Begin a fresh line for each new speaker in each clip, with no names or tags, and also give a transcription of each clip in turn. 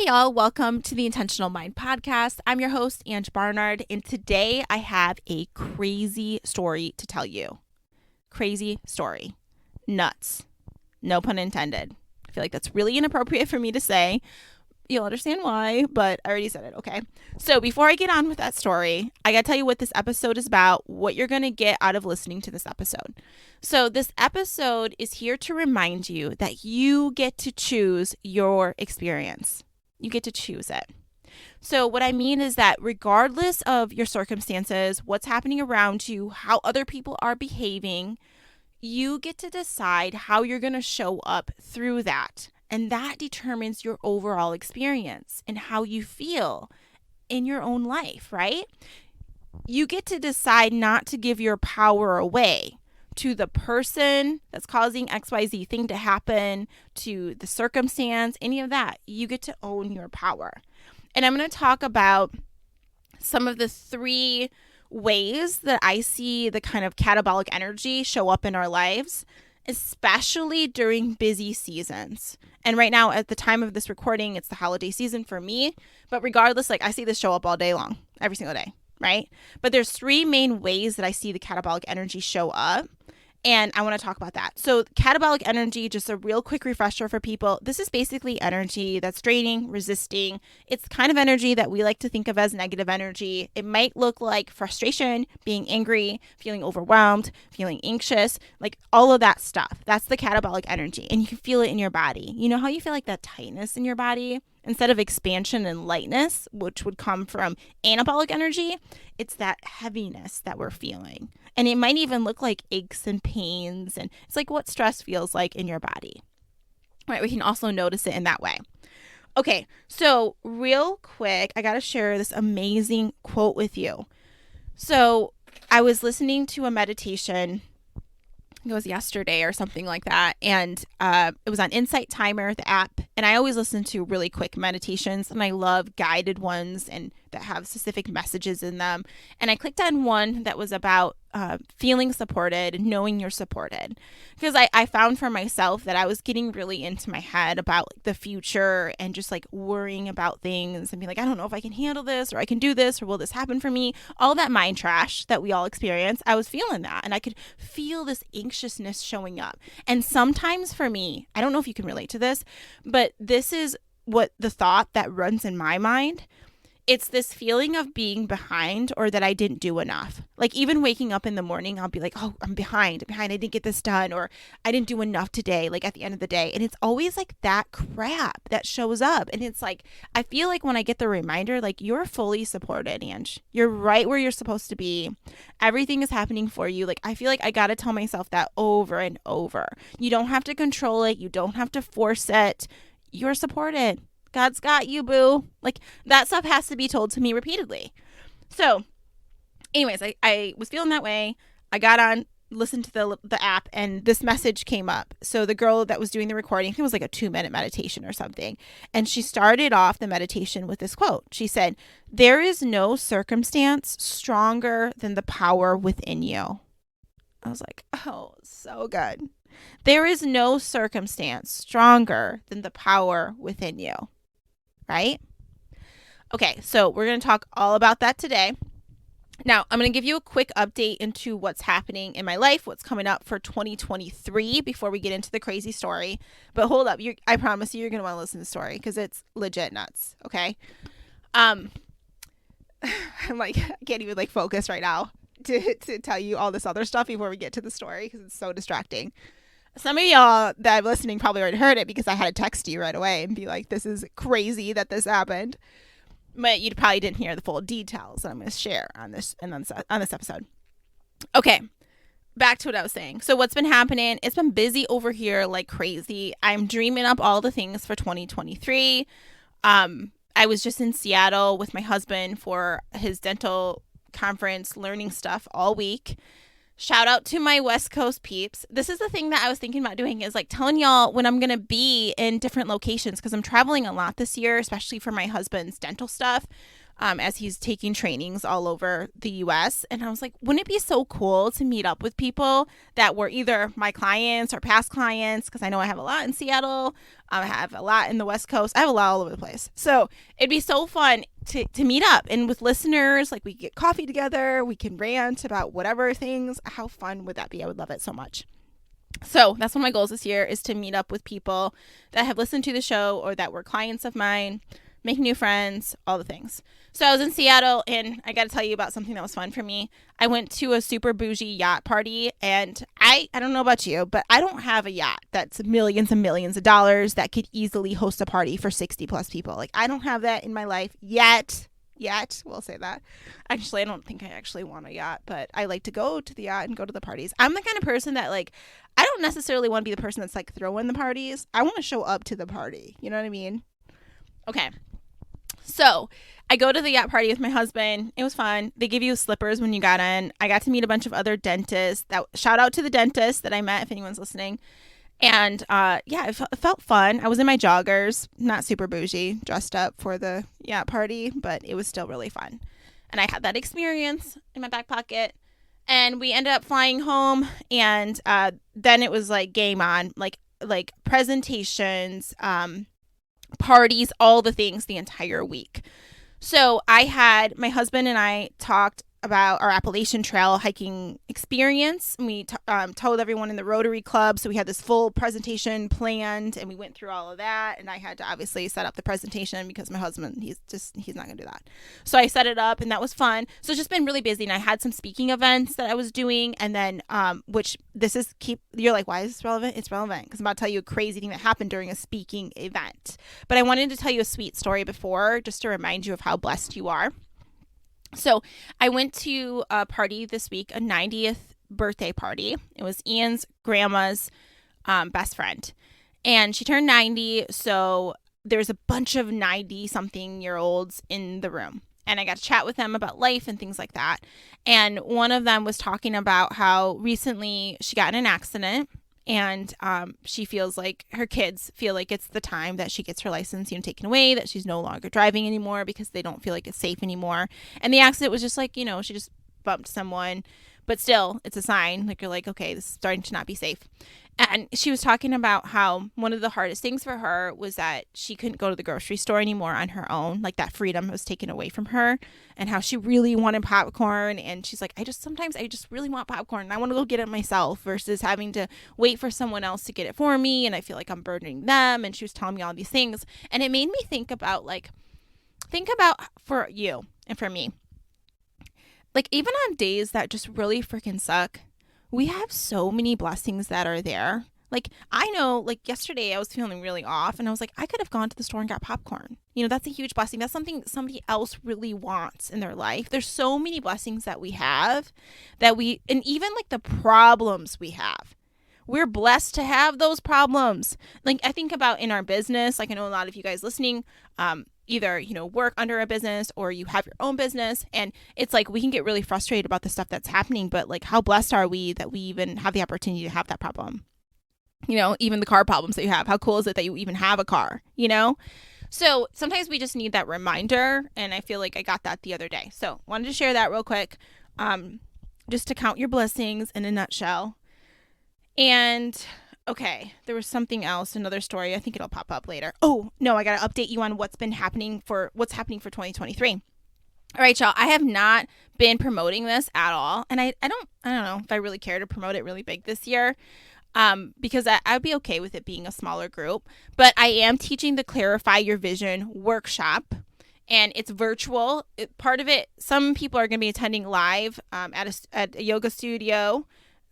Hi, y'all. Welcome to the Intentional Mind Podcast. I'm your host, Barnard, and today I have a crazy story to tell you. Crazy story. Nuts. No pun intended. I feel like that's really inappropriate for me to say. You'll understand why, but I already said it, okay? So before I get on with that story, I gotta tell you what this episode is about, what you're gonna get out of listening to this episode. So this episode is here to remind you that you get to choose your experience. You get to choose it. So what I mean is that regardless of your circumstances, what's happening around you, how other people are behaving, you get to decide how you're gonna show up through that. And that determines your overall experience and how you feel in your own life, right? You get to decide not to give your power away to the person that's causing XYZ thing to happen, to the circumstance, any of that. You get to own your power. And I'm going to talk about some of the 3 ways that I see the kind of catabolic energy show up in our lives, especially during busy seasons. And right now, at the time of this recording, it's the holiday season for me. But regardless, I see this show up all day long, every single day, right? But there's 3 main ways that I see the catabolic energy show up. And I want to talk about that. So catabolic energy, just a real quick refresher for people. This is basically energy that's draining, resisting. It's kind of energy that we like to think of as negative energy. It might look like frustration, being angry, feeling overwhelmed, feeling anxious, like all of that stuff. That's the catabolic energy. And you can feel it in your body. You know how you feel like that tightness in your body? Instead of expansion and lightness, which would come from anabolic energy, it's that heaviness that we're feeling. And it might even look like aches and pains. And it's like what stress feels like in your body. Right? We can also notice it in that way. Okay, so real quick, I got to share this amazing quote with you. So I was listening to a meditation. It was yesterday or something like that. And it was on Insight Timer, the app. And I always listen to really quick meditations. And I love guided ones and that have specific messages in them. And I clicked on one that was about feeling supported and knowing you're supported. Because I found for myself that I was getting really into my head about the future and just worrying about things and being like, I don't know if I can handle this or I can do this or will this happen for me? All that mind trash that we all experience, I was feeling that. And I could feel this anxiousness showing up. And sometimes for me, I don't know if you can relate to this, but this is what the thought that runs in my mind. It's this feeling of being behind or that I didn't do enough. Even waking up in the morning, I'll be like, oh, I'm behind. I didn't get this done, or I didn't do enough today, at the end of the day. And it's always that crap that shows up. And it's I feel like when I get the reminder, you're fully supported, Ange. You're right where you're supposed to be. Everything is happening for you. I feel like I got to tell myself that over and over. You don't have to control it. You don't have to force it. You're supported. God's got you, boo. That stuff has to be told to me repeatedly. So anyways, I was feeling that way. I got on, listened to the app, and this message came up. So the girl that was doing the recording, I think it was a 2-minute meditation or something. And she started off the meditation with this quote. She said, "There is no circumstance stronger than the power within you." I was like, oh, so good. There is no circumstance stronger than the power within you. Right? Okay, so we're going to talk all about that today. Now, I'm going to give you a quick update into what's happening in my life, what's coming up for 2023 before we get into the crazy story. But hold up, I promise you're going to want to listen to the story because it's legit nuts, okay? I'm I can't even focus right now to tell you all this other stuff before we get to the story because it's so distracting. Some of y'all that are listening probably already heard it because I had to text you right away and be like, this is crazy that this happened. But you probably didn't hear the full details that I'm going to share on this episode. Okay, back to what I was saying. So what's been happening? It's been busy over here like crazy. I'm dreaming up all the things for 2023. I was just in Seattle with my husband for his dental conference, learning stuff all week. Shout out to my West Coast peeps. This is the thing that I was thinking about doing is telling y'all when I'm going to be in different locations because I'm traveling a lot this year, especially for my husband's dental stuff. as he's taking trainings all over the US. And I was like, wouldn't it be so cool to meet up with people that were either my clients or past clients? Because I know I have a lot in Seattle. I have a lot in the West Coast. I have a lot all over the place. So it'd be so fun to meet up and with listeners, like we get coffee together, we can rant about whatever things. How fun would that be? I would love it so much. So that's one of my goals this year, is to meet up with people that have listened to the show or that were clients of mine, make new friends, all the things. So I was in Seattle, and I got to tell you about something that was fun for me. I went to a super bougie yacht party, and I don't know about you, but I don't have a yacht that's millions and millions of dollars that could easily host a party for 60 plus people. Like, I don't have that in my life yet. We'll say that. Actually, I don't think I actually want a yacht, but I like to go to the yacht and go to the parties. I'm the kind of person that, like, I don't necessarily want to be the person that's like throwing the parties. I want to show up to the party. You know what I mean? Okay. So I go to the yacht party with my husband. It was fun. They give you slippers when you got in. I got to meet a bunch of other dentists. Shout out to the dentist that I met, if anyone's listening. And it felt fun. I was in my joggers, not super bougie, dressed up for the yacht party, but it was still really fun. And I had that experience in my back pocket. And we ended up flying home, and then it was like game on, like presentations, parties, all the things the entire week. So my husband and I talked about our Appalachian Trail hiking experience. And we told everyone in the Rotary Club. So we had this full presentation planned, and we went through all of that. And I had to obviously set up the presentation because my husband, he's not going to do that. So I set it up, and that was fun. So it's just been really busy. And I had some speaking events that I was doing. And then, you're like, why is this relevant? It's relevant because I'm about to tell you a crazy thing that happened during a speaking event. But I wanted to tell you a sweet story before, just to remind you of how blessed you are. So I went to a party this week, a 90th birthday party. It was Ian's grandma's best friend, and she turned 90. So there's a bunch of 90-something-year-olds in the room, and I got to chat with them about life and things like that. And one of them was talking about how recently she got in an accident, and she feels like her kids feel like it's the time that she gets her license, taken away, that she's no longer driving anymore because they don't feel like it's safe anymore. And the accident was just like, she just bumped someone, but still it's a sign. Like, you're like, okay, this is starting to not be safe. And she was talking about how one of the hardest things for her was that she couldn't go to the grocery store anymore on her own. Like, that freedom was taken away from her, and how she really wanted popcorn. And she's like, sometimes I just really want popcorn, and I want to go get it myself versus having to wait for someone else to get it for me. And I feel like I'm burdening them. And she was telling me all these things. And it made me think about for you and for me, like, even on days that just really freaking suck, we have so many blessings that are there. Like, I know, like, yesterday I was feeling really off, and I was like, I could have gone to the store and got popcorn. That's a huge blessing. That's something somebody else really wants in their life. There's so many blessings that we have and even like the problems we have. We're blessed to have those problems. Like, I think about in our business, like, I know a lot of you guys listening, either, work under a business or you have your own business. And it's like, we can get really frustrated about the stuff that's happening, but like, how blessed are we that we even have the opportunity to have that problem? Even the car problems that you have, how cool is it that you even have a car, So sometimes we just need that reminder. And I feel like I got that the other day. So wanted to share that real quick, just to count your blessings in a nutshell. And okay, there was something else, another story. I think it'll pop up later. Oh, no, I got to update you on what's happening for 2023. All right, y'all, I have not been promoting this at all. And I don't know if I really care to promote it really big this year, because I'd be okay with it being a smaller group. But I am teaching the Clarify Your Vision workshop, and it's virtual. Part of it, some people are going to be attending live at a yoga studio.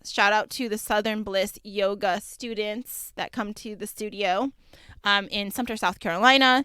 Shout out to the Southern Bliss yoga students that come to the studio in Sumter, South Carolina.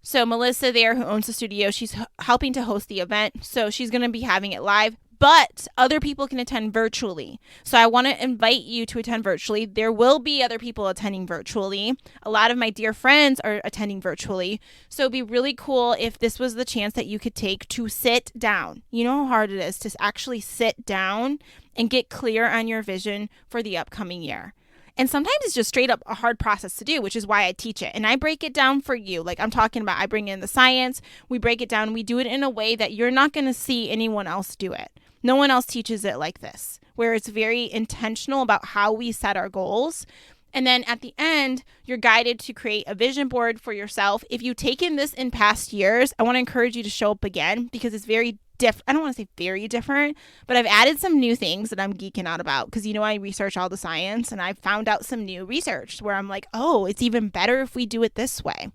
So Melissa there, who owns the studio, she's helping to host the event. So she's going to be having it live, but other people can attend virtually. So I want to invite you to attend virtually. There will be other people attending virtually. A lot of my dear friends are attending virtually. So it'd be really cool if this was the chance that you could take to sit down. You know how hard it is to actually sit down and get clear on your vision for the upcoming year. And sometimes it's just straight up a hard process to do, which is why I teach it. And I break it down for you. Like I'm talking about, I bring in the science, we break it down, we do it in a way that you're not going to see anyone else do it. No one else teaches it like this, where it's very intentional about how we set our goals. And then at the end, you're guided to create a vision board for yourself. If you've taken this in past years, I want to encourage you to show up again because it's very different. I don't want to say very different, but I've added some new things that I'm geeking out about because, I research all the science and I found out some new research where I'm like, oh, it's even better if we do it this way.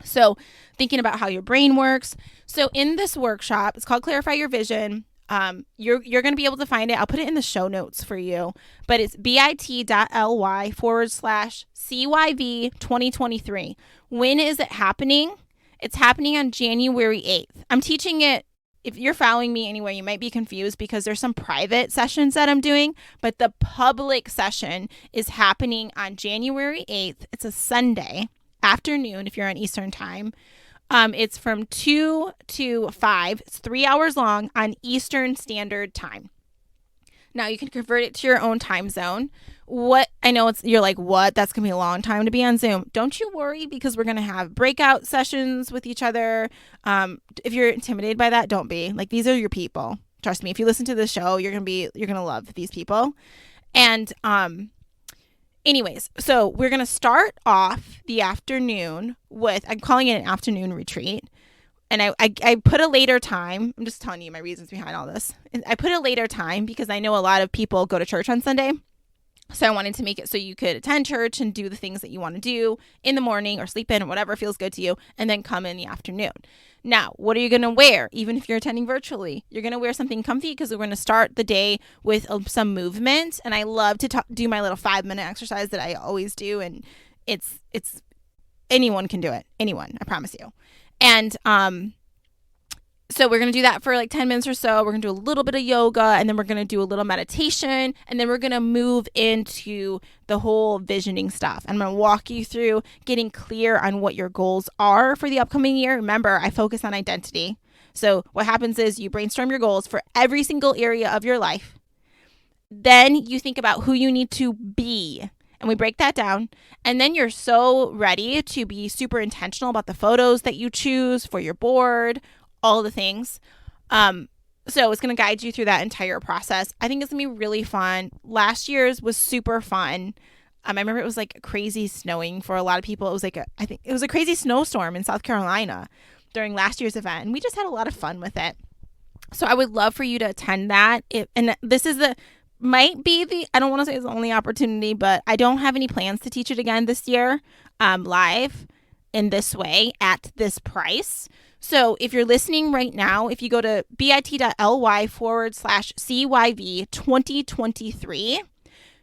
So thinking about how your brain works. So in this workshop, it's called Clarify Your Vision. You're going to be able to find it. I'll put it in the show notes for you, but it's bit.ly/CYV 2023. When is it happening? It's happening on January 8th. I'm teaching it. If you're following me anyway, you might be confused because there's some private sessions that I'm doing, but the public session is happening on January 8th. It's a Sunday afternoon if you're on Eastern time. It's from 2 to 5. It's 3 hours long on Eastern Standard Time. Now you can convert it to your own time zone. You're like, what? That's going to be a long time to be on Zoom. Don't you worry because we're going to have breakout sessions with each other. If you're intimidated by that, don't be. Like, these are your people. Trust me. If you listen to the show, you're going to love these people. And, anyways, so we're going to start off the afternoon with, I'm calling it an afternoon retreat. And I put a later time. I'm just telling you my reasons behind all this. I put a later time because I know a lot of people go to church on Sunday. So I wanted to make it so you could attend church and do the things that you want to do in the morning or sleep in or whatever feels good to you and then come in the afternoon. Now, what are you going to wear? Even if you're attending virtually, you're going to wear something comfy because we're going to start the day with some movement. And I love to do my little 5-minute exercise that I always do. And it's anyone can do it. Anyone, I promise you. And so we're going to do that for like 10 minutes or so. We're going to do a little bit of yoga and then we're going to do a little meditation and then we're going to move into the whole visioning stuff. I'm going to walk you through getting clear on what your goals are for the upcoming year. Remember, I focus on identity. So what happens is you brainstorm your goals for every single area of your life. Then you think about who you need to be. And we break that down. And then you're so ready to be super intentional about the photos that you choose for your board, all the things. So it's going to guide you through that entire process. I think it's going to be really fun. Last year's was super fun. I remember it was like crazy snowing for a lot of people. It was I think it was a crazy snowstorm in South Carolina during last year's event. And we just had a lot of fun with it. So I would love for you to attend that. And this is I don't want to say it's the only opportunity, but I don't have any plans to teach it again this year live in this way at this price. So if you're listening right now, if you go to bit.ly/CYV 2023,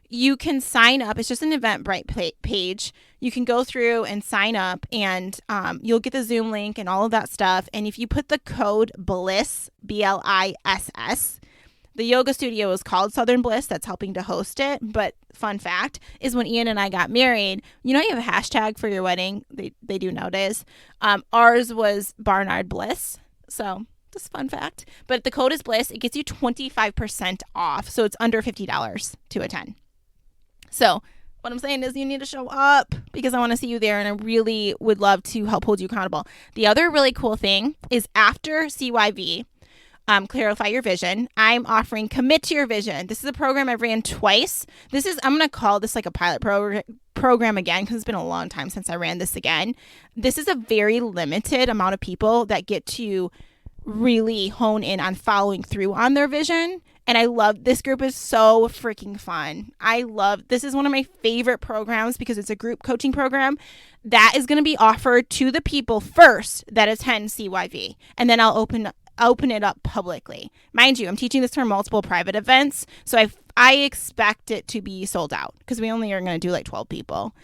you can sign up. It's just an Eventbrite page. You can go through and sign up and you'll get the Zoom link and all of that stuff. And if you put the code BLISS, BLISS, the yoga studio is called Southern Bliss. That's helping to host it. But fun fact is when Ian and I got married, you have a hashtag for your wedding. They do nowadays. Ours was Barnard Bliss. So just fun fact. But the code is BLISS. It gets you 25% off. So it's under $50 to attend. So what I'm saying is you need to show up because I want to see you there. And I really would love to help hold you accountable. The other really cool thing is after CYV, Clarify Your Vision, I'm offering Commit to Your Vision. This is a program I've ran twice. I'm going to call this like a pilot program again because it's been a long time since I ran this again. This is a very limited amount of people that get to really hone in on following through on their vision. And I love this group is so freaking fun. This is one of my favorite programs because it's a group coaching program that is going to be offered to the people first that attend CYV. And then I'll open it up publicly. Mind you, I'm teaching this for multiple private events, so I expect it to be sold out because we only are going to do like 12 people.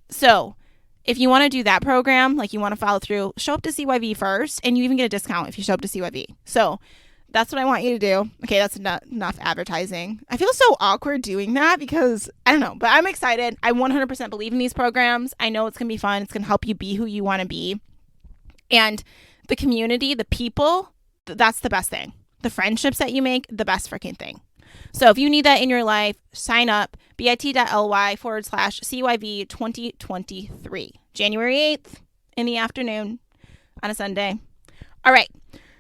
So if you want to do that program, like you want to follow through, show up to CYV first, and you even get a discount if you show up to CYV. So that's what I want you to do. Okay, that's not enough advertising. I feel so awkward doing that because I don't know, but I'm excited. I 100% believe in these programs. I know it's going to be fun. It's going to help you be who you want to be. And the community, the people, that's the best thing. The friendships that you make, the best freaking thing. So if you need that in your life, sign up, bit.ly/CYV 2023, January 8th in the afternoon on a Sunday. All right.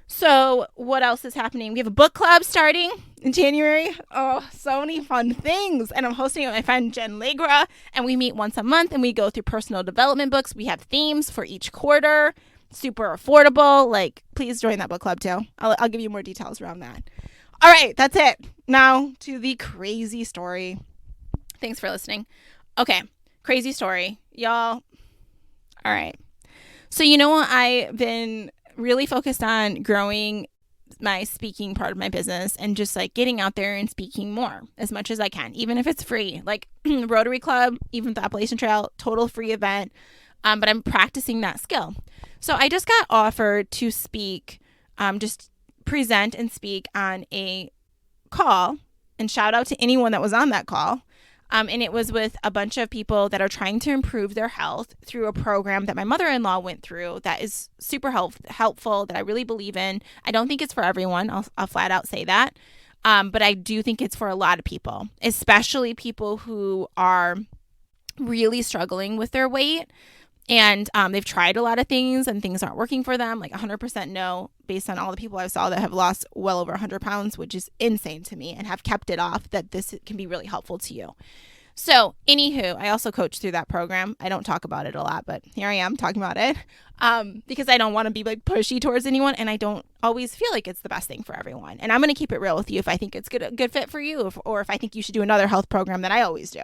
So what else is happening? We have a book club starting in January. Oh, so many fun things. And I'm hosting it with my friend Jen Legra. And we meet once a month and we go through personal development books. We have themes for each quarter. Super affordable. Like, please join that book club too. I'll give you more details around that. All right, that's it. Now to the crazy story. Thanks for listening. Okay, crazy story. Y'all. All right. So, I've been really focused on growing my speaking part of my business and just like getting out there and speaking more as much as I can, even if it's free. Like Rotary Club, even the Appalachian Trail, total free event. But I'm practicing that skill. So I just got offered to speak, just present and speak on a call, and shout out to anyone that was on that call. And it was with a bunch of people that are trying to improve their health through a program that my mother-in-law went through that is super helpful, that I really believe in. I don't think it's for everyone. I'll flat out say that. But I do think it's for a lot of people, especially people who are really struggling with their weight. And they've tried a lot of things and things aren't working for them. Like 100% no, based on all the people I saw that have lost well over 100 pounds, which is insane to me, and have kept it off, that this can be really helpful to you. So anywho, I also coach through that program. I don't talk about it a lot, but here I am talking about it because I don't want to be like pushy towards anyone. And I don't always feel like it's the best thing for everyone. And I'm going to keep it real with you if I think it's a good fit for you, or if I think you should do another health program that I always do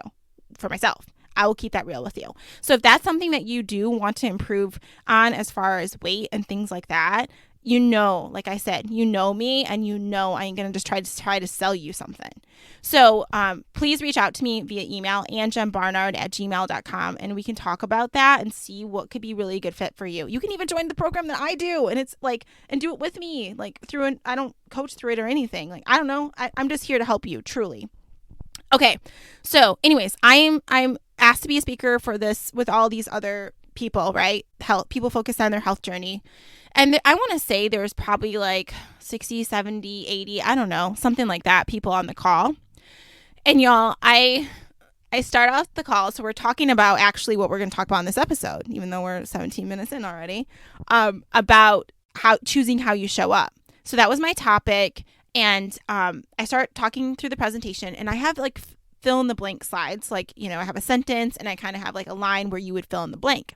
for myself. I will keep that real with you. So if that's something that you do want to improve on as far as weight and things like that, like I said, me, and I ain't going to just try to sell you something. So please reach out to me via email, angmbarnard@gmail.com, and we can talk about that and see what could be really a good fit for you. You can even join the program that I do, and it's like, and do it with me, like I don't coach through it or anything. Like, I don't know. I'm just here to help you, truly. Okay. So anyways, I'm asked to be a speaker for this with all these other people, right? People focused on their health journey. And I want to say there's probably like 60, 70, 80, I don't know, something like that, people on the call. And y'all, I start off the call. So we're talking about actually what we're going to talk about in this episode, even though we're 17 minutes in already, about choosing how you show up. So that was my topic. And I start talking through the presentation, and I have like fill in the blank slides. Like, I have a sentence and I kind of have like a line where you would fill in the blank.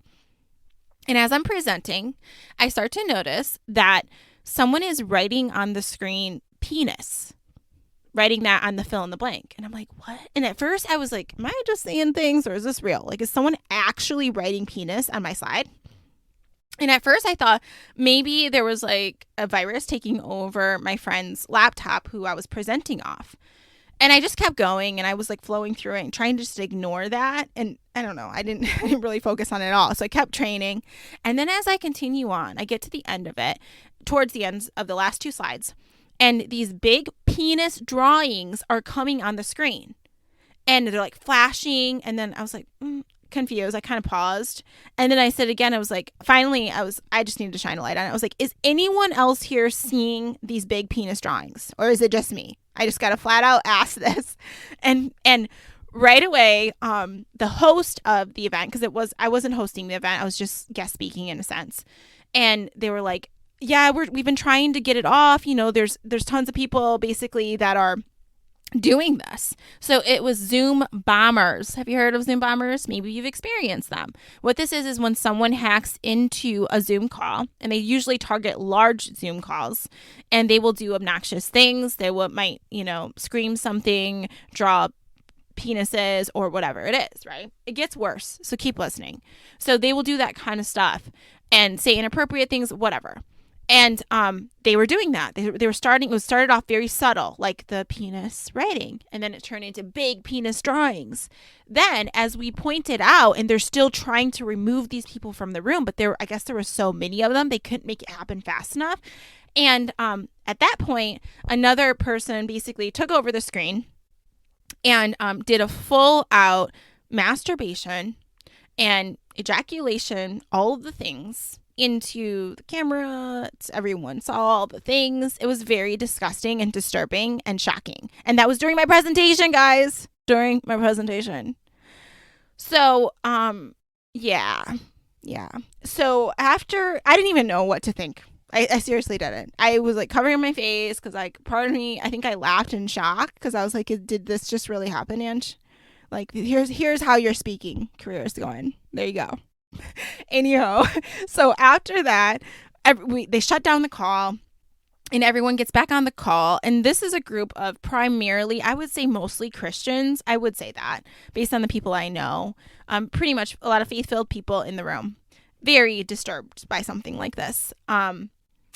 And as I'm presenting, I start to notice that someone is writing on the screen penis, writing that on the fill in the blank. And I'm like, what? And at first I was like, am I just saying things, or is this real? Like, is someone actually writing penis on my slide? And at first I thought maybe there was like a virus taking over my friend's laptop who I was presenting off. And I just kept going, and I was like flowing through it and trying to just ignore that. And I don't know, I didn't really focus on it at all. So I kept training. And then as I continue on, I get to the end of it, towards the ends of the last two slides, and these big penis drawings are coming on the screen. And they're like flashing. And then I was like, confused. I kind of paused. And then I said again, I was like, finally, I just needed to shine a light on it. I was like, is anyone else here seeing these big penis drawings, or is it just me? I just got to flat out ask this. And right away, the host of the event, because I wasn't hosting the event, I was just guest speaking in a sense. And they were like, yeah, we've been trying to get it off. There's tons of people basically that are doing this. So it was Zoom bombers. Have you heard of Zoom bombers? Maybe you've experienced them. What this is when someone hacks into a Zoom call, and they usually target large Zoom calls, and they will do obnoxious things. They might, scream something, draw penises, or whatever it is, right? It gets worse. So keep listening. So they will do that kind of stuff and say inappropriate things, whatever. And they were doing that. It started off very subtle, like the penis writing, and then it turned into big penis drawings. Then, as we pointed out, and they're still trying to remove these people from the room, but I guess there were so many of them, they couldn't make it happen fast enough. And at that point, another person basically took over the screen and did a full out masturbation and ejaculation, all of the things, into the camera. Everyone saw all the things. It was very disgusting and disturbing and shocking. And that was during my presentation, guys. during my presentation. So, yeah. So after, I didn't even know what to think. I seriously didn't. I was like covering my face because like part of me, I think I laughed in shock because I was like, did this just really happen, Ange? Like here's how your speaking career is going. There you go. Anyhow, so after that, they shut down the call. And everyone gets back on the call. And this is a group of primarily, I would say mostly Christians. I would say that based on the people I know. Pretty much a lot of faith-filled people in the room. Very disturbed by something like this.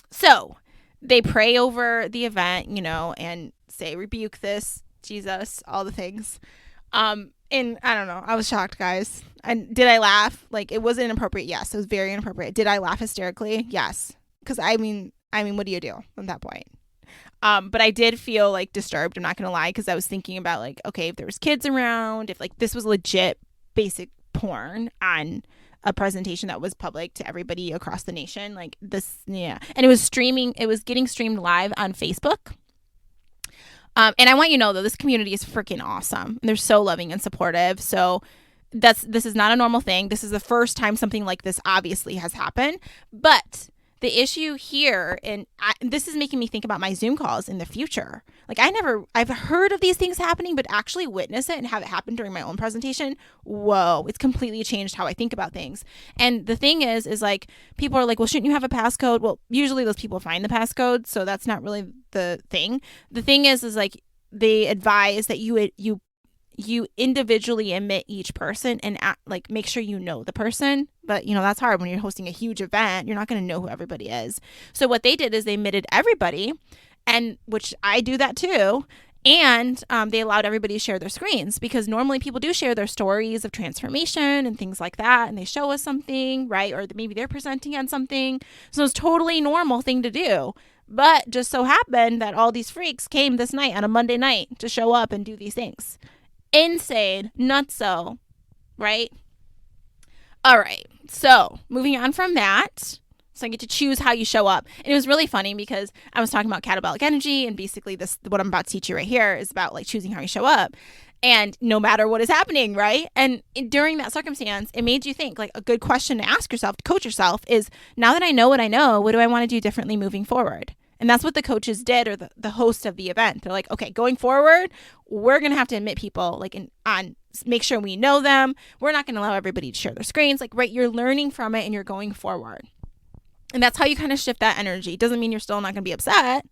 So they pray over the event, and say, rebuke this, Jesus, all the things. And I don't know. I was shocked, guys. And did I laugh? Like, it wasn't inappropriate. Yes, it was very inappropriate. Did I laugh hysterically? Yes. Because I mean, what do you do at that point? But I did feel like disturbed. I'm not going to lie, because I was thinking about like, okay, if there was kids around, if like this was legit basic porn on a presentation that was public to everybody across the nation, like this, yeah. And it was getting streamed live on Facebook. And I want you to know, though, this community is freaking awesome. They're so loving and supportive. So this is not a normal thing. This is the first time something like this obviously has happened. But the issue here, and this is making me think about my Zoom calls in the future. Like I've heard of these things happening, but actually witness it and have it happen during my own presentation. Whoa, it's completely changed how I think about things. And the thing is like, people are like, well, shouldn't you have a passcode? Well, usually those people find the passcode, so that's not really the thing. The thing is like, they advise that you individually admit each person and like make sure you know the person. But that's hard when you're hosting a huge event. You're not going to know who everybody is. So what they did is they admitted everybody, and which I do that too. And they allowed everybody to share their screens, because normally people do share their stories of transformation and things like that. And they show us something, right? Or maybe they're presenting on something. So it's totally normal thing to do. But just so happened that all these freaks came this night on a Monday night to show up and do these things. Insane, nutso, right? All right, so moving on from that, so I get to choose how you show up. And it was really funny because I was talking about catabolic energy, and basically what I'm about to teach you right here is about like choosing how you show up, and no matter what is happening, right? And during that circumstance, it made you think, like, a good question to ask yourself, to coach yourself, is, now that I know, what do I want to do differently moving forward? And that's what the coaches did, or the host of the event. They're like, okay, going forward, we're going to have to admit people, like, make sure we know them. We're not going to allow everybody to share their screens. Like, right, you're learning from it and you're going forward. And that's how you kind of shift that energy. Doesn't mean you're still not going to be upset.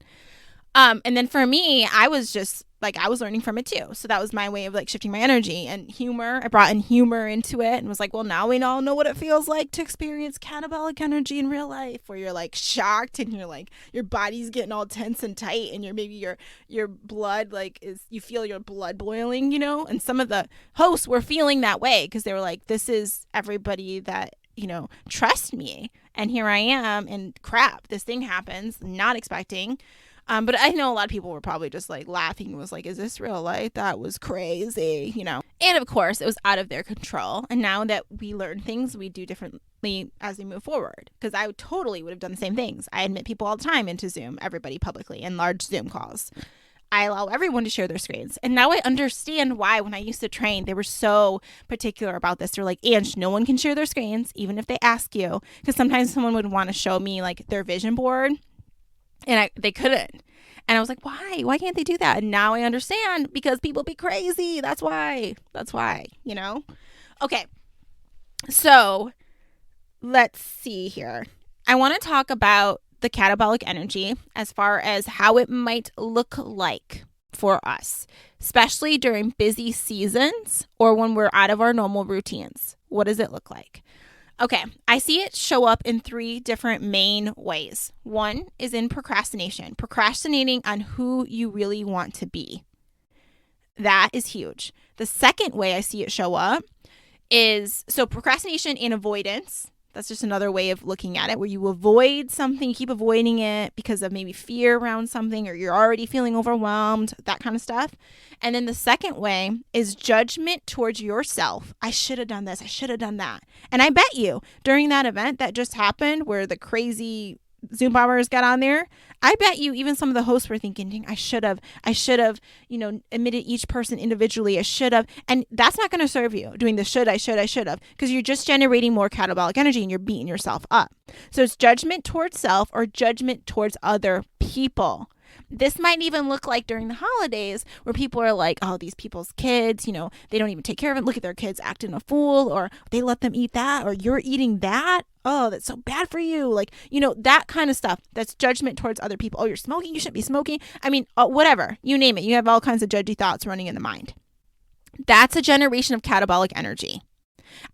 And then for me, I was just like, I was learning from it too. So that was my way of like shifting my energy and humor. I brought in humor into it and was like, well, now we all know what it feels like to experience catabolic energy in real life, where you're like shocked and you're like, your body's getting all tense and tight, and your blood, like, you feel your blood boiling, and some of the hosts were feeling that way because they were like, this is everybody that, trust me. And here I am, and crap, this thing happens, not expecting. But I know a lot of people were probably just like laughing and was like, is this real life? That was crazy, And of course, it was out of their control. And now that we learn things, we do differently as we move forward. Because I totally would have done the same things. I admit people all the time into Zoom, everybody publicly, in large Zoom calls. I allow everyone to share their screens. And now I understand why, when I used to train, they were so particular about this. They're like, Ange, no one can share their screens, even if they ask you. Because sometimes someone would want to show me like their vision board, and they couldn't. And I was like, why? Why can't they do that? And now I understand, because people be crazy. That's why, Okay. So let's see here. I want to talk about the catabolic energy as far as how it might look like for us, especially during busy seasons or when we're out of our normal routines. What does it look like? Okay, I see it show up in 3 different main ways. One is in procrastinating on who you really want to be. That is huge. The second way I see it show up is, procrastination and avoidance. That's just another way of looking at it, where you avoid something, you keep avoiding it because of maybe fear around something, or you're already feeling overwhelmed, that kind of stuff. And then the second way is judgment towards yourself. I should have done this. I should have done that. And I bet you during that event that just happened, where the crazy Zoom bombers got on there, I bet you even some of the hosts were thinking, dang, I should have, admitted each person individually. I should have. And that's not going to serve you doing the I should have, because you're just generating more catabolic energy and you're beating yourself up. So it's judgment towards self or judgment towards other people. This might even look like during the holidays where people are like, oh, these people's kids, they don't even take care of it. Look at their kids acting a fool, or they let them eat that, or you're eating that. Oh, that's so bad for you. Like, that kind of stuff. That's judgment towards other people. Oh, you're smoking. You shouldn't be smoking. I mean, whatever. You name it. You have all kinds of judgy thoughts running in the mind. That's a generation of catabolic energy.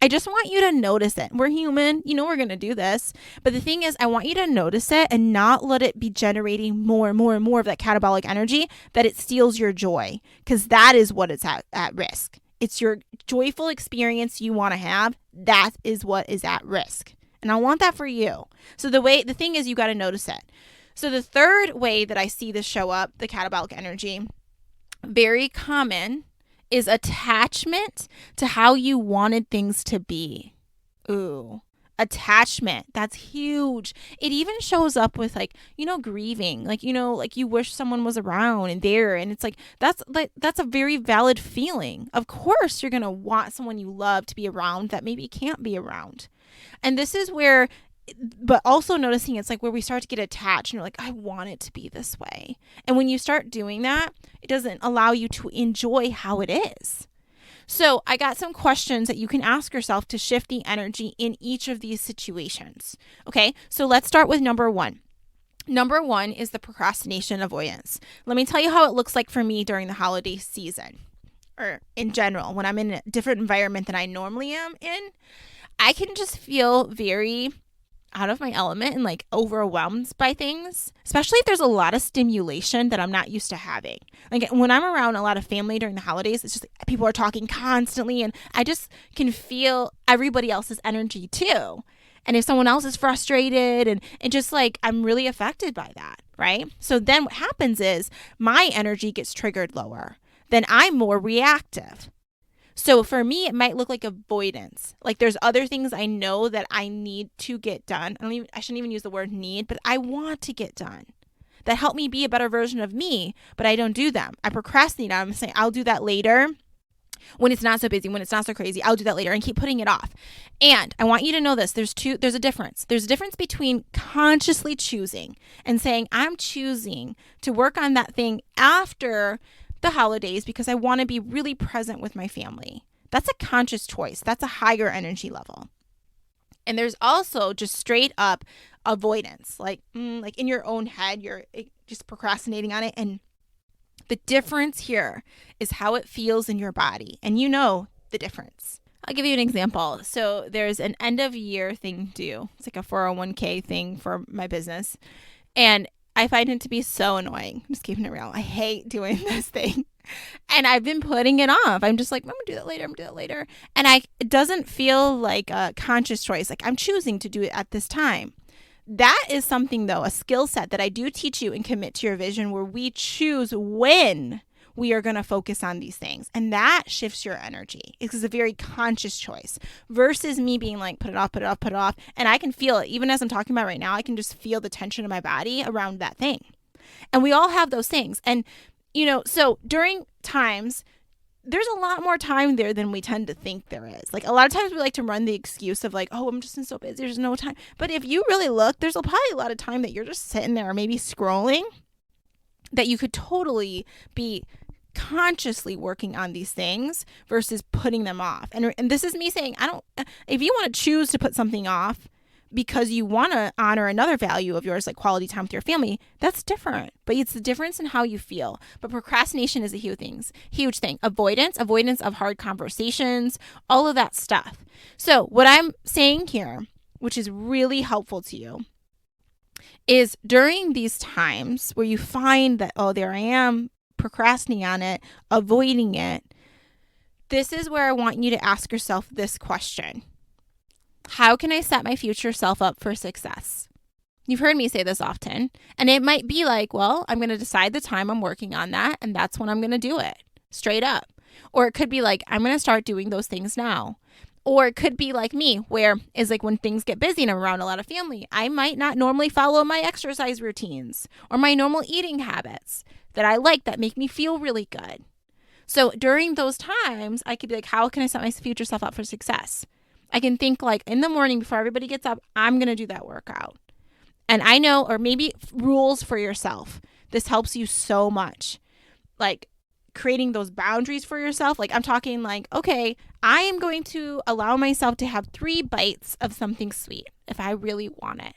I just want you to notice it. We're human. We're going to do this. But the thing is, I want you to notice it and not let it be generating more and more and more of that catabolic energy, that it steals your joy, because that is what it's at risk. It's your joyful experience you want to have. That is what is at risk. And I want that for you. So the thing is, you got to notice it. So the third way that I see this show up, the catabolic energy, very common, is attachment to how you wanted things to be. Ooh, attachment. That's huge. It even shows up with grieving, like you wish someone was around and there. And it's that's a very valid feeling. Of course, you're going to want someone you love to be around that maybe can't be around. And this is where, but also noticing it's where we start to get attached and you're I want it to be this way. And when you start doing that, it doesn't allow you to enjoy how it is. So I got some questions that you can ask yourself to shift the energy in each of these situations. Okay, so let's start with number one. Number one is the procrastination avoidance. Let me tell you how it looks like for me during the holiday season, or in general, when I'm in a different environment than I normally am in. I can just feel very out of my element and overwhelmed by things, especially if there's a lot of stimulation that I'm not used to having. When I'm around a lot of family during the holidays, it's just people are talking constantly, and I just can feel everybody else's energy too. And if someone else is frustrated and just I'm really affected by that, right? So then what happens is my energy gets triggered lower. Then I'm more reactive. So for me, it might look like avoidance. There's other things I know that I need to get done. I shouldn't even use the word need, but I want to get done, that help me be a better version of me, but I don't do them. I procrastinate. I'm saying I'll do that later when it's not so busy, when it's not so crazy. I'll do that later and keep putting it off. And I want you to know this. There's a difference. There's a difference between consciously choosing and saying, I'm choosing to work on that thing after the holidays because I want to be really present with my family. That's a conscious choice. That's a higher energy level. And there's also just straight up avoidance, in your own head, you're just procrastinating on it. And the difference here is how it feels in your body. And the difference. I'll give you an example. So there's an end of year thing due. It's a 401k thing for my business. And I find it to be so annoying. I'm just keeping it real. I hate doing this thing. And I've been putting it off. I'm just I'm going to do that later. And it doesn't feel like a conscious choice. I'm choosing to do it at this time. That is something, though, a skill set that I do teach you in Commit to Your Vision, where we choose when we are going to focus on these things. And that shifts your energy. It's a very conscious choice versus me being put it off. And I can feel it. Even as I'm talking about right now, I can just feel the tension in my body around that thing. And we all have those things. And, so during times, there's a lot more time there than we tend to think there is. A lot of times we like to run the excuse of oh, I'm just so busy, there's no time. But if you really look, there's probably a lot of time that you're just sitting there or maybe scrolling that you could totally be consciously working on these things versus putting them off. And this is me saying, if you want to choose to put something off because you want to honor another value of yours, like quality time with your family, that's different. But it's the difference in how you feel. But procrastination is a huge thing. Avoidance of hard conversations, all of that stuff. So what I'm saying here, which is really helpful to you, is during these times where you find that, oh, there I am, procrastinating on it, avoiding it, this is where I want you to ask yourself this question. How can I set my future self up for success? You've heard me say this often, and it might be well, I'm going to decide the time I'm working on that, and that's when I'm going to do it, straight up. Or it could be I'm going to start doing those things now. Or it could be like me, where is like when things get busy and I'm around a lot of family, I might not normally follow my exercise routines or my normal eating habits that I like that make me feel really good. So during those times, I could be like, how can I set my future self up for success? I can think like in the morning before everybody gets up, I'm going to do that workout. And I know, or maybe rules for yourself. This helps you so much. Like creating those boundaries for yourself. Like I'm talking like, okay, I am going to allow myself to have 3 bites of something sweet if I really want it.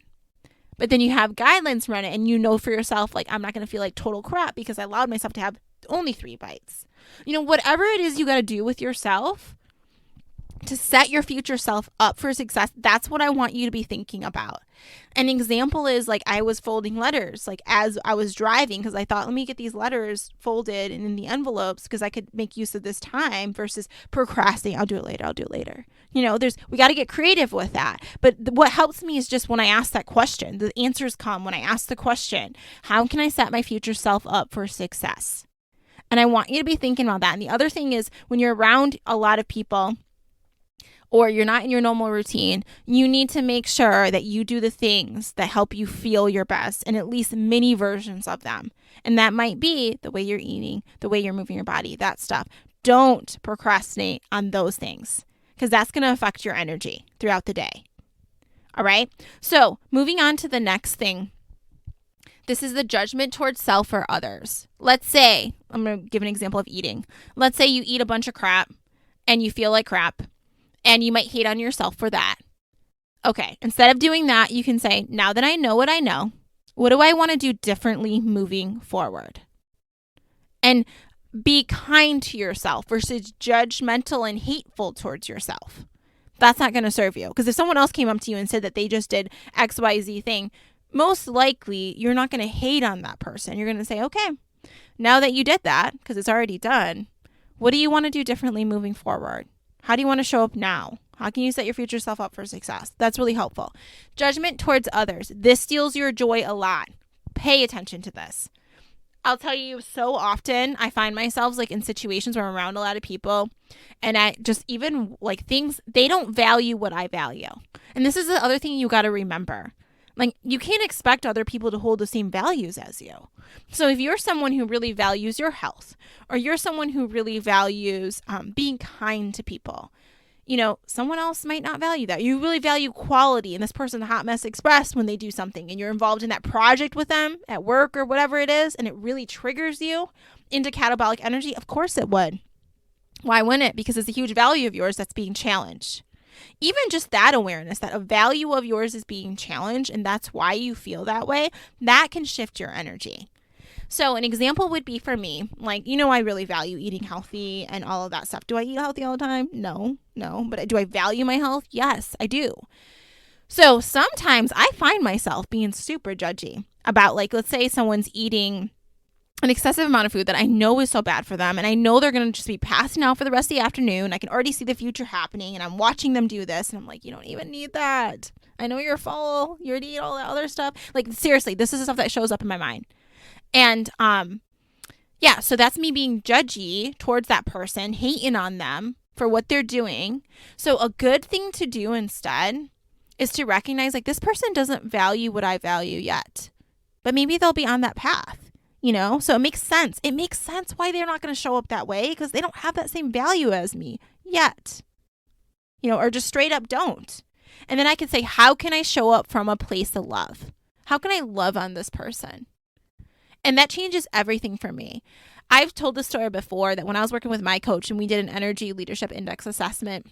But then you have guidelines around it and you know for yourself, like I'm not going to feel like total crap because I allowed myself to have only 3 bites. Whatever it is you got to do with yourself to set your future self up for success, that's what I want you to be thinking about. An example is like I was folding letters like as I was driving because I thought, let me get these letters folded and in the envelopes because I could make use of this time versus procrastinating. I'll do it later. We got to get creative with that. But what helps me is just when I ask that question, the answers come when I ask the question, how can I set my future self up for success? And I want you to be thinking about that. And the other thing is when you're around a lot of people, or you're not in your normal routine, you need to make sure that you do the things that help you feel your best and at least mini versions of them. And that might be the way you're eating, the way you're moving your body, that stuff. Don't procrastinate on those things because that's going to affect your energy throughout the day. All right. So moving on to the next thing. This is the judgment towards self or others. Let's say, I'm going to give an example of eating. Let's say you eat a bunch of crap and you feel like crap. And you might hate on yourself for that. Okay, instead of doing that, you can say, now that I know, what do I want to do differently moving forward? And be kind to yourself versus judgmental and hateful towards yourself. That's not going to serve you. Because if someone else came up to you and said that they just did XYZ thing, most likely you're not going to hate on that person. You're going to say, okay, now that you did that, because it's already done, what do you want to do differently moving forward? How do you want to show up now? How can you set your future self up for success? That's really helpful. Judgment towards others. This steals your joy a lot. Pay attention to this. I'll tell you, so often I find myself like in situations where I'm around a lot of people and I just even like things, they don't value what I value. And this is the other thing you got to remember. Like you can't expect other people to hold the same values as you. So if you're someone who really values your health or you're someone who really values being kind to people, someone else might not value that. You really value quality and this person Hot Mess Express when they do something and you're involved in that project with them at work or whatever it is and it really triggers you into catabolic energy. Of course it would. Why wouldn't it? Because it's a huge value of yours that's being challenged. Even just that awareness that a value of yours is being challenged and that's why you feel that way, that can shift your energy. So an example would be for me, like, I really value eating healthy and all of that stuff. Do I eat healthy all the time? No. But do I value my health? Yes, I do. So sometimes I find myself being super judgy about like, let's say someone's eating an excessive amount of food that I know is so bad for them. And I know they're going to just be passing out for the rest of the afternoon. I can already see the future happening and I'm watching them do this. And I'm like, you don't even need that. I know you're full. You already eat all that other stuff. Like seriously, this is the stuff that shows up in my mind. And so that's me being judgy towards that person, hating on them for what they're doing. So a good thing to do instead is to recognize like this person doesn't value what I value yet. But maybe they'll be on that path. So it makes sense. It makes sense why they're not going to show up that way because they don't have that same value as me yet, or just straight up don't. And then I can say, how can I show up from a place of love? How can I love on this person? And that changes everything for me. I've told the story before that when I was working with my coach and we did an energy leadership index assessment,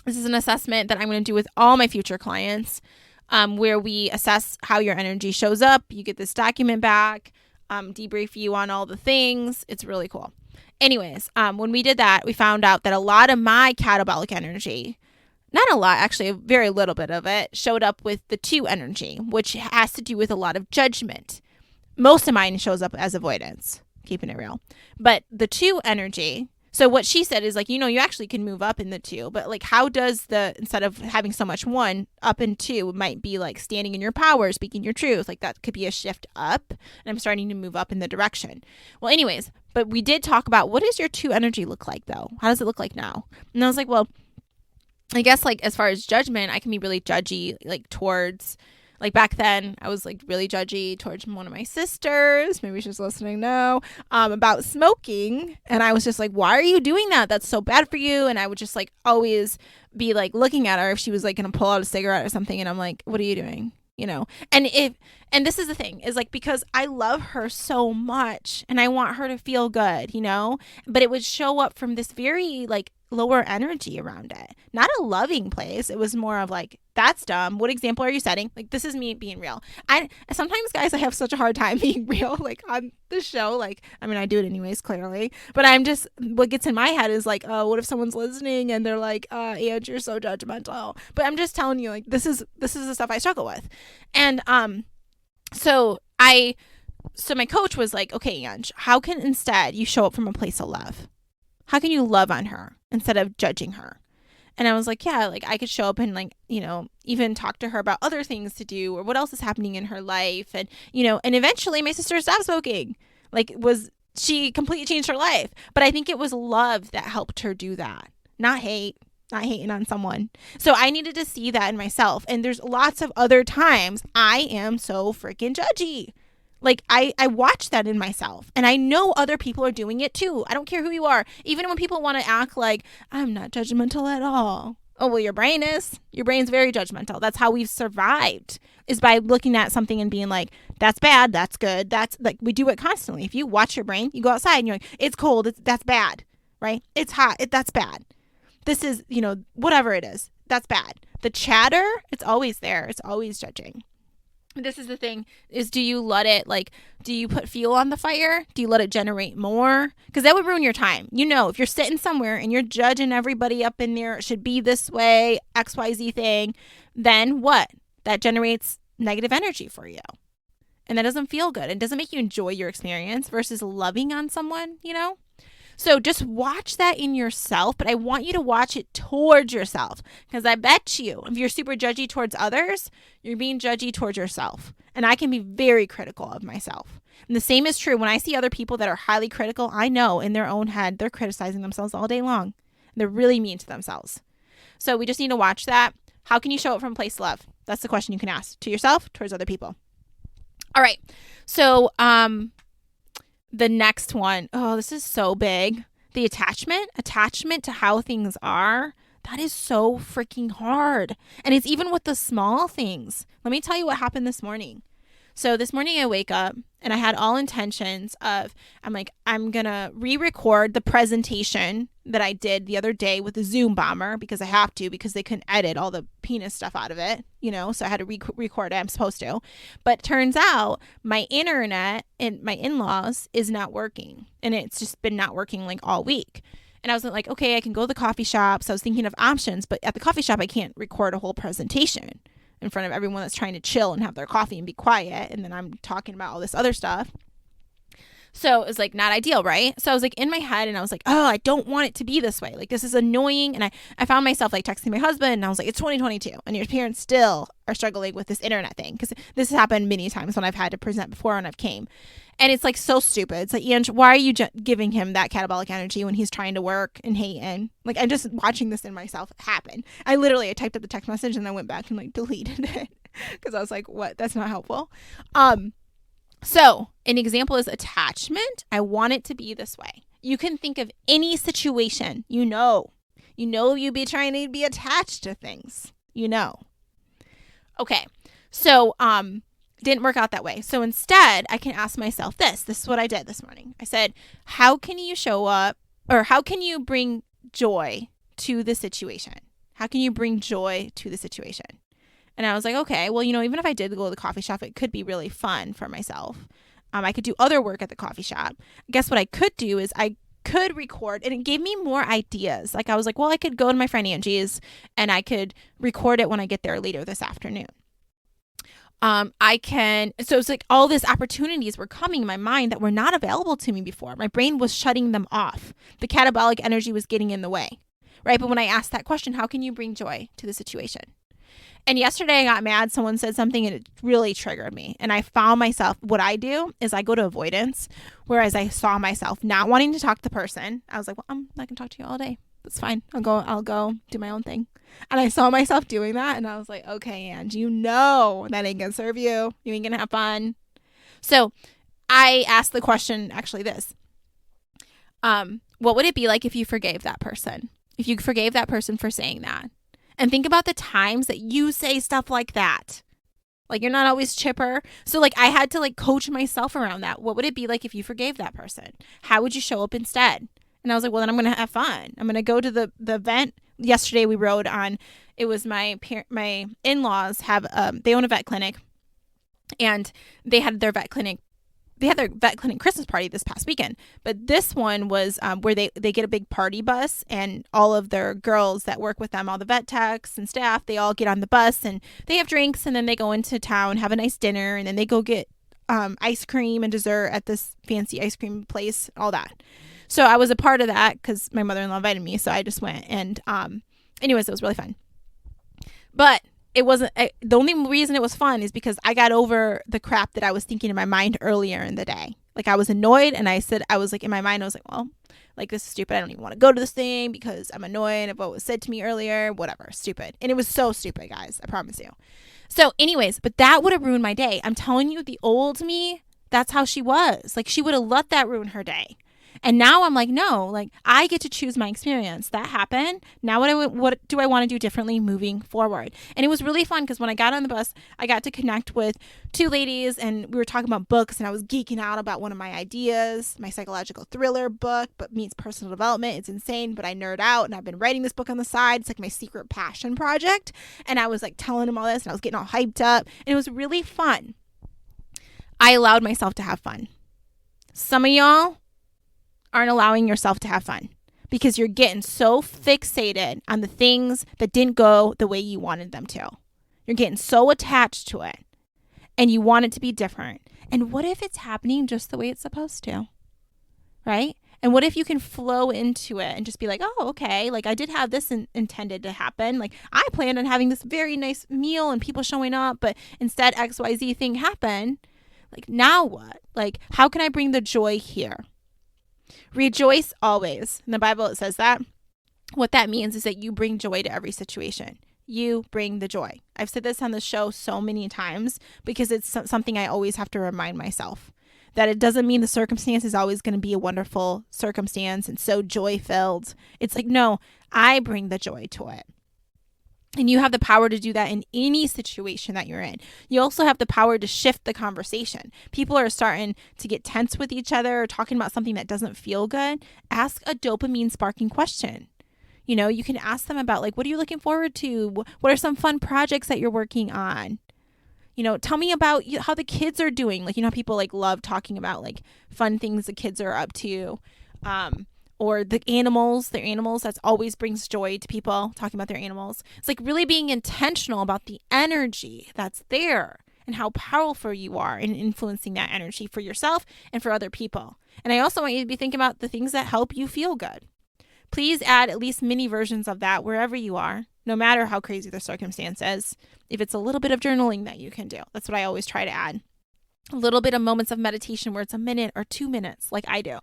this is an assessment that I'm going to do with all my future clients where we assess how your energy shows up. You get this document back. Debrief you on all the things. It's really cool. Anyways, when we did that, we found out that a lot of my catabolic energy, not a lot, actually a very little bit of it, showed up with the 2 energy, which has to do with a lot of judgment. Most of mine shows up as avoidance, keeping it real. But the 2 energy, so what she said is like, you actually can move up in the 2, but like how does instead of having so much 1, up in 2 might be like standing in your power, speaking your truth. Like that could be a shift up and I'm starting to move up in the direction. Well, anyways, but we did talk about what does your 2 energy look like though? How does it look like now? And I was like, well, I guess like as far as judgment, I can be really judgy like towards like back then I was like really judgy towards one of my sisters, maybe she's listening now, about smoking. And I was just like, why are you doing that? That's so bad for you. And I would just like always be like looking at her if she was like going to pull out a cigarette or something. And I'm like, what are you doing? You know, and this is the thing is like, because I love her so much and I want her to feel good, you know, but it would show up from this very like lower energy around it, not a loving place. It was more of like, that's dumb. What example are you setting? Like, this is me being real. I sometimes, guys, I have such a hard time being real, like on the show. Like, I mean, I do it anyways, clearly, but I'm just, what gets in my head is like, oh, what if someone's listening and they're like, Ange, you're so judgmental. But I'm just telling you, like, this is the stuff I struggle with. And so my coach was like, okay, Ange, how can instead you show up from a place of love? How can you love on her instead of judging her? And I was like, yeah, like I could show up and like, you know, even talk to her about other things to do or what else is happening in her life. And, you know, and eventually my sister stopped smoking. Like, she completely changed her life. But I think it was love that helped her do that, not hate. Not hating on someone. So I needed to see that in myself. And there's lots of other times I am so freaking judgy. Like I watch that in myself and I know other people are doing it too. I don't care who you are. Even when people want to act like I'm not judgmental at all. Oh, well, your brain is. Your brain's very judgmental. That's how we've survived, is by looking at something and being like, that's bad, that's good. That's like, we do it constantly. If you watch your brain, you go outside and you're like, it's cold, that's bad, right? It's hot, that's bad. This is, you know, whatever it is, that's bad. The chatter, it's always there. It's always judging. This is the thing, is do you let it, like, do you put fuel on the fire? Do you let it generate more? Because that would ruin your time. You know, if you're sitting somewhere and you're judging everybody up in there, it should be this way, XYZ thing, then what? That generates negative energy for you. And that doesn't feel good. It doesn't make you enjoy your experience versus loving on someone, you know? So just watch that in yourself, but I want you to watch it towards yourself, because I bet you if you're super judgy towards others, you're being judgy towards yourself. And I can be very critical of myself. And the same is true when I see other people that are highly critical. I know in their own head, they're criticizing themselves all day long. They're really mean to themselves. So we just need to watch that. How can you show it from a place of love? That's the question you can ask to yourself, towards other people. All right. So, the next one, oh, this is so big. The attachment to how things are, that is so freaking hard. And it's even with the small things. Let me tell you what happened this morning. So this morning I wake up and I had all intentions of, I'm going to re-record the presentation that I did the other day with the Zoom bomber, because I have to, because they couldn't edit all the penis stuff out of it, you know, so I had to record it. I'm supposed to. But turns out my internet and my in-laws is not working, and it's just been not working like all week. And I was like, okay, I can go to the coffee shop. So I was thinking of options, but at the coffee shop, I can't record a whole presentation in front of everyone that's trying to chill and have their coffee and be quiet. And then I'm talking about all this other stuff. So it was like not ideal, right? So I was like in my head and I was like, oh, I don't want it to be this way. Like, this is annoying. And I found myself like texting my husband and I was like, it's 2022 and your parents still are struggling with this internet thing. Because this has happened many times when I've had to present before and I've came. And it's like so stupid. It's like, Ange, why are you giving him that catabolic energy when he's trying to work and hating? Like, I'm just watching this in myself happen. I typed up the text message and I went back and like deleted it because I was like, what? That's not helpful. So an example is attachment. I want it to be this way. You can think of any situation, you know you'd be trying to be attached to things, you know. Okay. So, didn't work out that way. So instead I can ask myself this is what I did this morning. I said, how can you show up, or how can you bring joy to the situation? How can you bring joy to the situation? And I was like, okay, well, even if I did go to the coffee shop, it could be really fun for myself. I could do other work at the coffee shop. Guess what I could do is I could record, and it gave me more ideas. Like, I was like, well, I could go to my friend Angie's and I could record it when I get there later this afternoon. So it's like all these opportunities were coming in my mind that were not available to me before. My brain was shutting them off. The catabolic energy was getting in the way, right? But when I asked that question, how can you bring joy to the situation? And yesterday I got mad. Someone said something and it really triggered me. And I found myself, what I do is I go to avoidance, whereas I saw myself not wanting to talk to the person. I was like, well, I'm not going to talk to you all day. That's fine. I'll go do my own thing. And I saw myself doing that and I was like, okay, Ange, you know that ain't gonna serve you. You ain't gonna have fun. So I asked the question, actually this. What would it be like if you forgave that person? If you forgave that person for saying that? And think about the times that you say stuff like that. Like, you're not always chipper. So, like, I had to, like, coach myself around that. What would it be like if you forgave that person? How would you show up instead? And I was like, well, then I'm going to have fun. I'm going to go to the event. Yesterday we rode on, it was my in-laws have, they own a vet clinic. And they had their vet clinic Christmas party this past weekend. But this one was where they get a big party bus, and all of their girls that work with them, all the vet techs and staff, they all get on the bus and they have drinks, and then they go into town, have a nice dinner, and then they go get ice cream and dessert at this fancy ice cream place, all that. So I was a part of that because my mother-in-law invited me, so I just went. And anyways, it was really fun. But it wasn't, the only reason it was fun is because I got over the crap that I was thinking in my mind earlier in the day. Like, I was annoyed, and I was like, in my mind, I was like, well, like, this is stupid. I don't even want to go to this thing because I'm annoyed of what was said to me earlier, whatever, stupid. And it was so stupid, guys, I promise you. So anyways, but that would have ruined my day. I'm telling you, the old me, that's how she was. Like, she would have let that ruin her day. And now I'm like, no, like, I get to choose my experience. That happened. Now what do I want to do differently moving forward? And it was really fun because when I got on the bus, I got to connect with two ladies, and we were talking about books, and I was geeking out about one of my ideas, my psychological thriller book, but meets personal development. It's insane, but I nerd out, and I've been writing this book on the side. It's like my secret passion project. And I was like telling them all this, and I was getting all hyped up, and it was really fun. I allowed myself to have fun. Some of y'all aren't allowing yourself to have fun because you're getting so fixated on the things that didn't go the way you wanted them to. You're getting so attached to it, and you want it to be different. And what if it's happening just the way it's supposed to? Right? And what if you can flow into it and just be like, oh, okay, like, I did have this intended to happen. Like, I planned on having this very nice meal and people showing up, but instead XYZ thing happened. Like, now what? Like, how can I bring the joy here? Rejoice always. In the Bible, it says that. What that means is that you bring joy to every situation. You bring the joy. I've said this on the show so many times because it's something I always have to remind myself. That it doesn't mean the circumstance is always going to be a wonderful circumstance and so joy-filled. It's like, no, I bring the joy to it. And you have the power to do that in any situation that you're in. You also have the power to shift the conversation. People are starting to get tense with each other or talking about something that doesn't feel good. Ask a dopamine sparking question. You know, you can ask them about, like, what are you looking forward to? What are some fun projects that you're working on? You know, tell me about how the kids are doing. Like, you know, people like love talking about like fun things the kids are up to. Or their animals, that always brings joy to people, talking about their animals. It's like really being intentional about the energy that's there and how powerful you are in influencing that energy for yourself and for other people. And I also want you to be thinking about the things that help you feel good. Please add at least mini versions of that wherever you are, no matter how crazy the circumstance is. If it's a little bit of journaling that you can do, that's what I always try to add. A little bit of moments of meditation where it's a minute or 2 minutes like I do.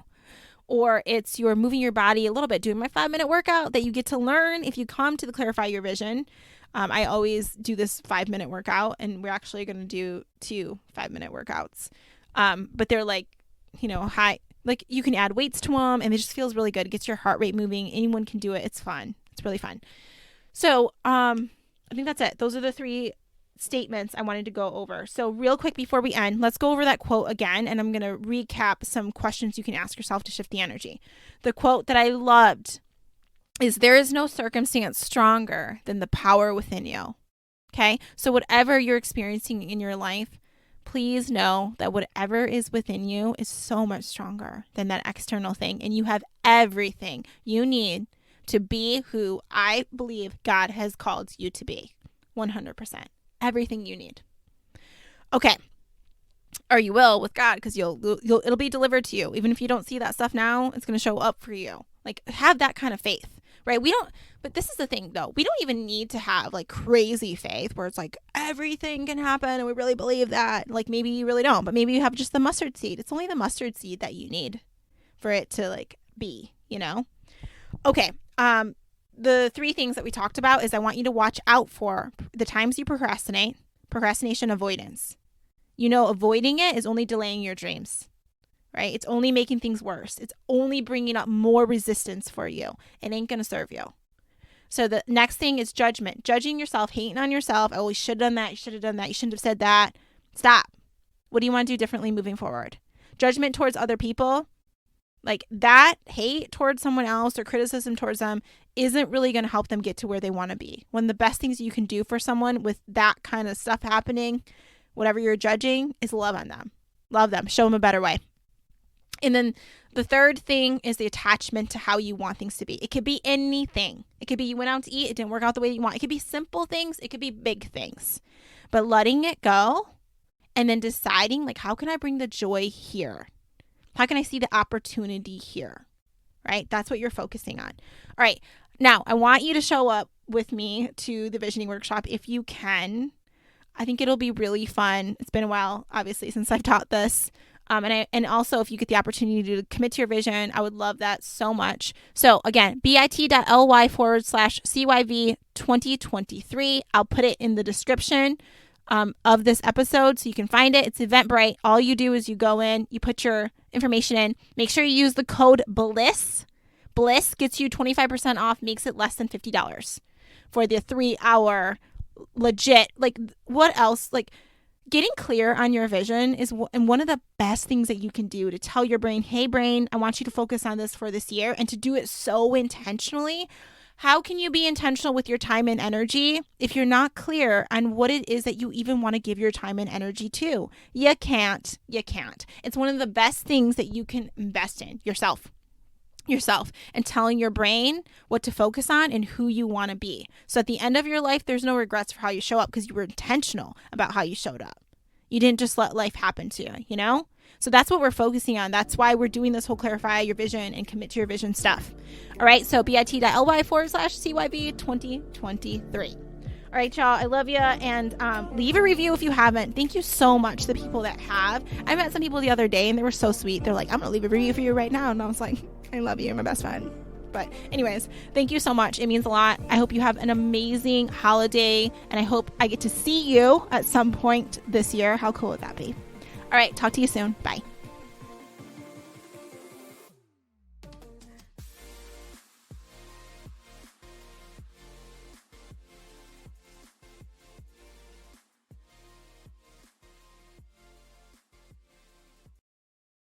Or it's you're moving your body a little bit, doing my 5-minute workout that you get to learn if you come to the Clarify Your Vision. I always do this 5-minute workout, and we're actually going to do 2 5-minute workouts. But they're like, you know, high, like you can add weights to them, and it just feels really good. It gets your heart rate moving. Anyone can do it. It's fun. It's really fun. So I think that's it. Those are the 3 statements I wanted to go over. So real quick before we end, let's go over that quote again, and I'm going to recap some questions you can ask yourself to shift the energy. The quote that I loved is, there is no circumstance stronger than the power within you. Okay? So whatever you're experiencing in your life, please know that whatever is within you is so much stronger than that external thing, and you have everything you need to be who I believe God has called you to be. 100%. Everything you need. Okay. Or you will with God, because it'll be delivered to you. Even if you don't see that stuff now, it's going to show up for you. Like, have that kind of faith, right? But this is the thing though. We don't even need to have like crazy faith where it's like everything can happen and we really believe that. Like, maybe you really don't, but maybe you have just the mustard seed. It's only the mustard seed that you need for it to like be, you know? Okay. the 3 things that we talked about is I want you to watch out for the times you procrastinate, procrastination avoidance. Avoiding it is only delaying your dreams, right? It's only making things worse. It's only bringing up more resistance for you. It ain't going to serve you. So the next thing is judgment. Judging yourself, hating on yourself. Oh, you should have done that. You should have done that. You shouldn't have said that. Stop. What do you want to do differently moving forward? Judgment towards other people, like that hate towards someone else or criticism towards them isn't really going to help them get to where they want to be. One of the best things you can do for someone with that kind of stuff happening, whatever you're judging, is love on them. Love them. Show them a better way. And then the third thing is the attachment to how you want things to be. It could be anything. It could be you went out to eat. It didn't work out the way you want. It could be simple things. It could be big things. But letting it go and then deciding, like, how can I bring the joy here? How can I see the opportunity here? Right? That's what you're focusing on. All right. Now, I want you to show up with me to the visioning workshop if you can. I think it'll be really fun. It's been a while, obviously, since I've taught this. And also, if you get the opportunity to commit to your vision, I would love that so much. So again, bit.ly/CYV2023. I'll put it in the description of this episode so you can find it. It's Eventbrite. All you do is you go in, you put your information in. Make sure you use the code BLISS. BLISS gets you 25% off, makes it less than $50 for the 3-hour legit. Like, what else? Like, getting clear on your vision is one of the best things that you can do to tell your brain, hey, brain, I want you to focus on this for this year, and to do it so intentionally. How can you be intentional with your time and energy if you're not clear on what it is that you even want to give your time and energy to? You can't. It's one of the best things that you can invest in yourself, and telling your brain what to focus on and who you want to be. So at the end of your life, there's no regrets for how you show up because you were intentional about how you showed up. You didn't just let life happen to you, So that's what we're focusing on. That's why we're doing this whole clarify your vision and commit to your vision stuff. All right. So bit.ly/CYV2023. All right, y'all. I love you. And leave a review if you haven't. Thank you so much to the people that have. I met some people the other day and they were so sweet. They're like, I'm going to leave a review for you right now. And I was like, I love you. You're my best friend. But anyways, thank you so much. It means a lot. I hope you have an amazing holiday. And I hope I get to see you at some point this year. How cool would that be? All right. Talk to you soon. Bye.